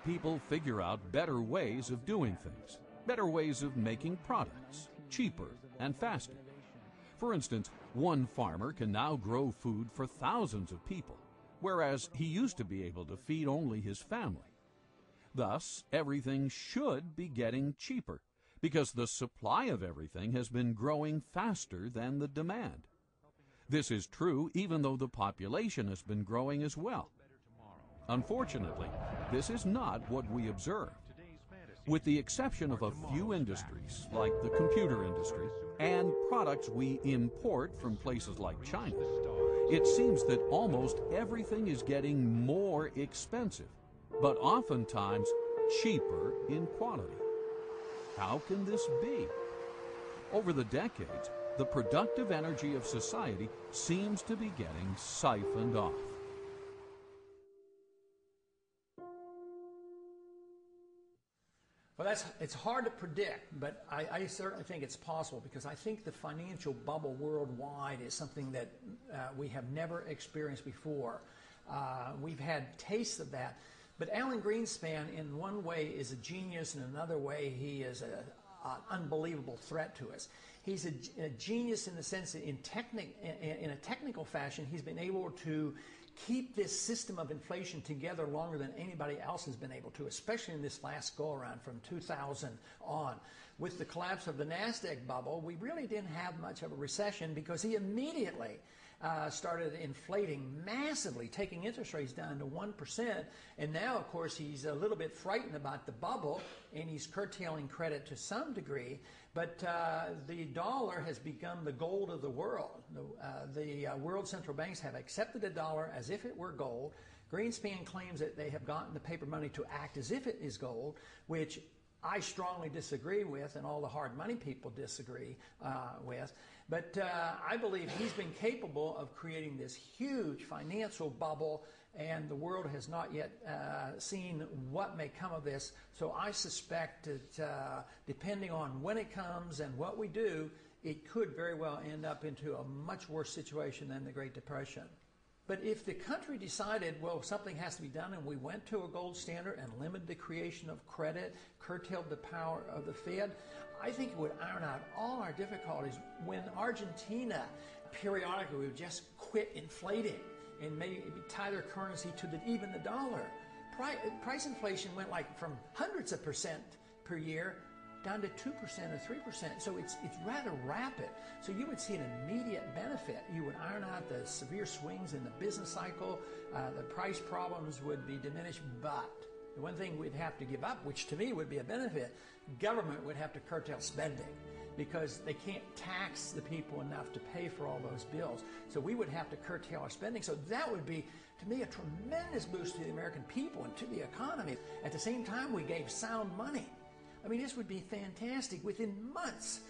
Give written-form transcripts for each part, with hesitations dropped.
people figure out better ways of doing things, better ways of making products, cheaper and faster. For instance, one farmer can now grow food for thousands of people, whereas he used to be able to feed only his family. Thus, everything should be getting cheaper, because the supply of everything has been growing faster than the demand. This is true even though the population has been growing as well. Unfortunately, this is not what we observe. With the exception of a few industries, like the computer industry, and products we import from places like China, it seems that almost everything is getting more expensive, but oftentimes cheaper in quality. How can this be? Over the decades, the productive energy of society seems to be getting siphoned off. Well, it's hard to predict, but I certainly think it's possible, because I think the financial bubble worldwide is something that we have never experienced before. We've had tastes of that, but Alan Greenspan in one way is a genius, and in another way he is an unbelievable threat to us. He's a genius in the sense that in a technical fashion he's been able to keep this system of inflation together longer than anybody else has been able to, especially in this last go-around from 2000 on. With the collapse of the NASDAQ bubble, we really didn't have much of a recession, because he immediately started inflating massively, taking interest rates down to 1%. And now, of course, he's a little bit frightened about the bubble, and he's curtailing credit to some degree. But the dollar has become the gold of the world. The world central banks have accepted the dollar as if it were gold. Greenspan claims that they have gotten the paper money to act as if it is gold, which I strongly disagree with, and all the hard money people disagree with. But I believe he's been capable of creating this huge financial bubble, and the world has not yet seen what may come of this. So I suspect that depending on when it comes and what we do, it could very well end up into a much worse situation than the Great Depression. But if the country decided, well, something has to be done, and we went to a gold standard and limited the creation of credit, curtailed the power of the Fed, I think it would iron out all our difficulties. When Argentina periodically would just quit inflating and maybe tie their currency to even the dollar, price inflation went like from hundreds of percent per year down to 2% or 3%. So it's rather rapid. So you would see an immediate benefit. You would iron out the severe swings in the business cycle. The price problems would be diminished. But the one thing we'd have to give up, which to me would be a benefit, government would have to curtail spending, because they can't tax the people enough to pay for all those bills. So we would have to curtail our spending. So that would be, to me, a tremendous boost to the American people and to the economy. At the same time, we gave sound money. I mean, this would be fantastic. Within months,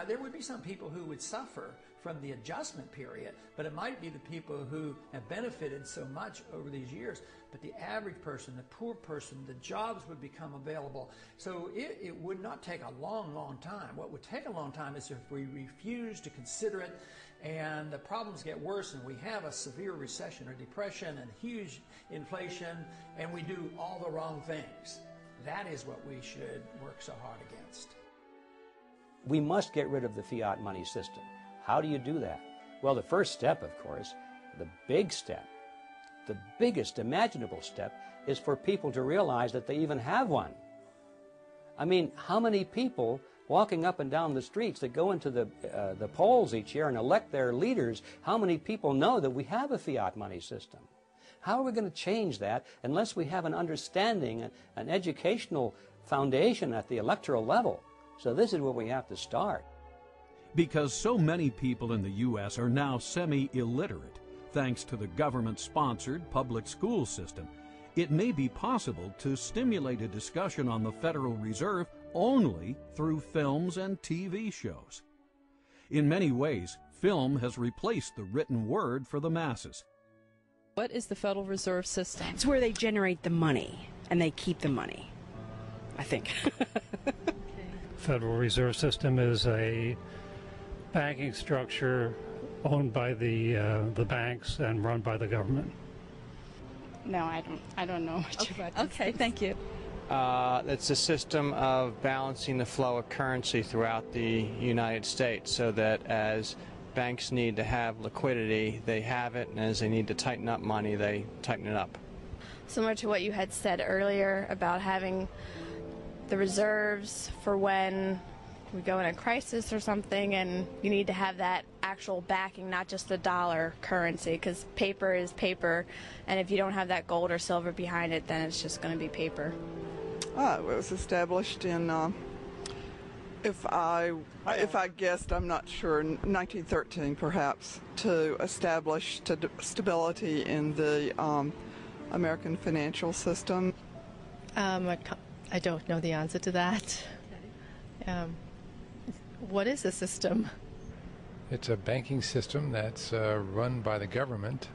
there would be some people who would suffer from the adjustment period, but it might be the people who have benefited so much over these years. But the average person, the poor person, the jobs would become available. So it would not take a long, long time. What would take a long time is if we refuse to consider it, and the problems get worse, and we have a severe recession or depression and huge inflation, and we do all the wrong things. That is what we should work so hard against. We must get rid of the fiat money system. How do you do that? Well, the first step, of course, the big step, the biggest imaginable step, is for people to realize that they even have one. I mean, how many people walking up and down the streets that go into the polls each year and elect their leaders, how many people know that we have a fiat money system? How are we going to change that unless we have an understanding, an educational foundation at the electoral level? So this is where we have to start. Because so many people in the U.S. are now semi-illiterate, thanks to the government-sponsored public school system, it may be possible to stimulate a discussion on the Federal Reserve only through films and TV shows. In many ways, film has replaced the written word for the masses. What is the Federal Reserve System? It's where they generate the money, and they keep the money, I think. Federal Reserve System is a banking structure owned by the banks and run by the government. No, I don't know much about this. Okay, thank you. It's a system of balancing the flow of currency throughout the United States so that as banks need to have liquidity, they have it, and as they need to tighten up money, they tighten it up. Similar to what you had said earlier about having the reserves for when we go in a crisis or something, and you need to have that actual backing, not just the dollar currency, because paper is paper, and if you don't have that gold or silver behind it, then it's just going to be paper. It was established in, if I guessed, I'm not sure, 1913 perhaps, to establish stability in the American financial system. I don't know the answer to that. What is the system? It's a banking system that's run by the government.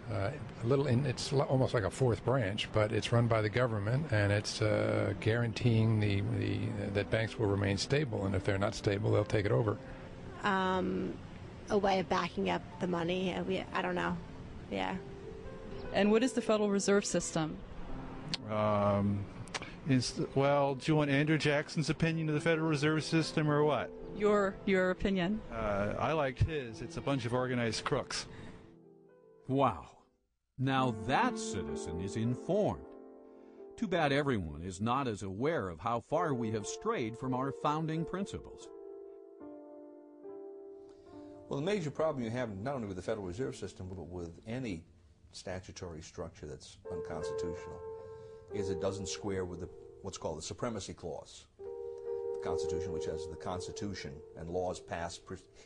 It's almost like a fourth branch, but it's run by the government, and it's guaranteeing that banks will remain stable. And if they're not stable, they'll take it over. A way of backing up the money. I don't know. Yeah. And what is the Federal Reserve System? Do you want Andrew Jackson's opinion of the Federal Reserve System or what? Your opinion. I liked his. It's a bunch of organized crooks. Wow. Now that citizen is informed. Too bad everyone is not as aware of how far we have strayed from our founding principles. Well, the major problem you have not only with the Federal Reserve System, but with any statutory structure that's unconstitutional, is it doesn't square with what's called the Supremacy Clause. The Constitution, which has the Constitution and laws passed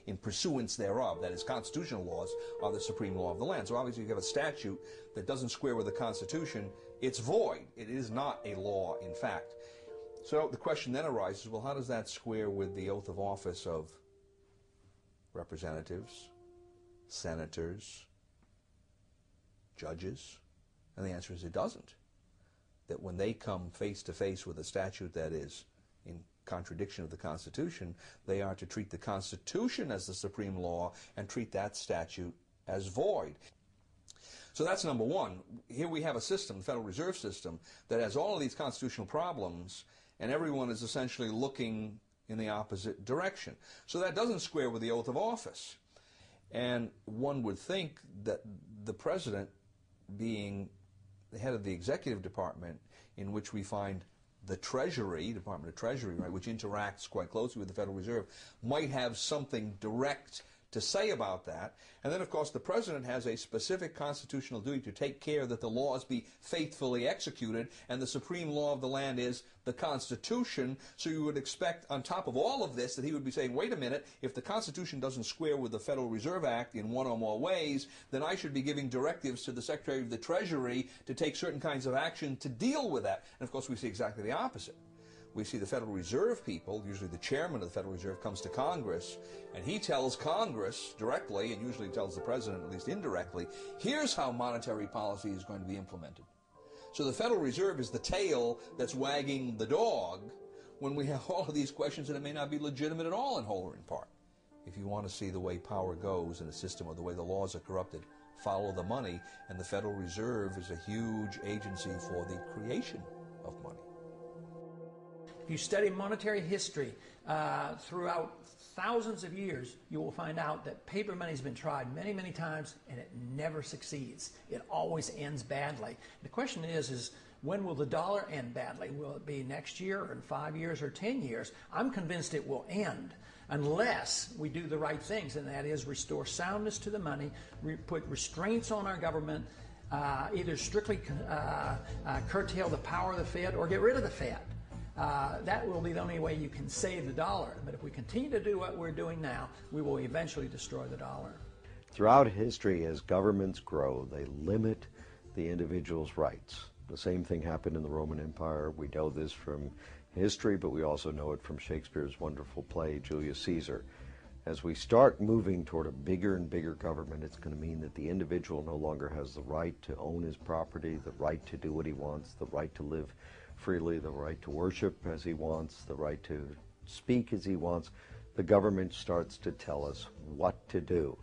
in pursuance thereof, that is, constitutional laws are the supreme law of the land. So obviously if you have a statute that doesn't square with the Constitution, it's void. It is not a law, in fact. So the question then arises, well, how does that square with the oath of office of representatives, senators, judges? And the answer is it doesn't. That when they come face to face with a statute that is in contradiction of the Constitution, they are to treat the Constitution as the supreme law and treat that statute as void. So that's number one. Here we have a system, the Federal Reserve System, that has all of these constitutional problems, and everyone is essentially looking in the opposite direction. So that doesn't square with the oath of office. And one would think that the president, being the head of the executive department, in which we find the Treasury, Department of Treasury, right, which interacts quite closely with the Federal Reserve, might have something direct to say about that. And then, of course, the president has a specific constitutional duty to take care that the laws be faithfully executed, and the supreme law of the land is the Constitution. So you would expect, on top of all of this, that he would be saying, wait a minute, if the Constitution doesn't square with the Federal Reserve Act in one or more ways, then I should be giving directives to the Secretary of the Treasury to take certain kinds of action to deal with that. And, of course, we see exactly the opposite. We see the Federal Reserve people, usually the chairman of the Federal Reserve comes to Congress, and he tells Congress directly, and usually tells the president, at least indirectly, here's how monetary policy is going to be implemented. So the Federal Reserve is the tail that's wagging the dog when we have all of these questions that it may not be legitimate at all in whole or in part. If you want to see the way power goes in a system or the way the laws are corrupted, follow the money, and the Federal Reserve is a huge agency for the creation of money. If you study monetary history throughout thousands of years, you will find out that paper money has been tried many, many times, and it never succeeds. It always ends badly. The question is when will the dollar end badly? Will it be next year, or in 5 years, or 10 years? I'm convinced it will end unless we do the right things, and that is restore soundness to the money, put restraints on our government, either strictly curtail the power of the Fed or get rid of the Fed. That will be the only way you can save the dollar. But if we continue to do what we're doing now, we will eventually destroy the dollar. Throughout history, as governments grow, they limit the individual's rights. The same thing happened in the Roman Empire. We know this from history, but we also know it from Shakespeare's wonderful play, Julius Caesar. As we start moving toward a bigger and bigger government, it's going to mean that the individual no longer has the right to own his property, the right to do what he wants, the right to live freely, the right to worship as he wants, the right to speak as he wants. The government starts to tell us what to do.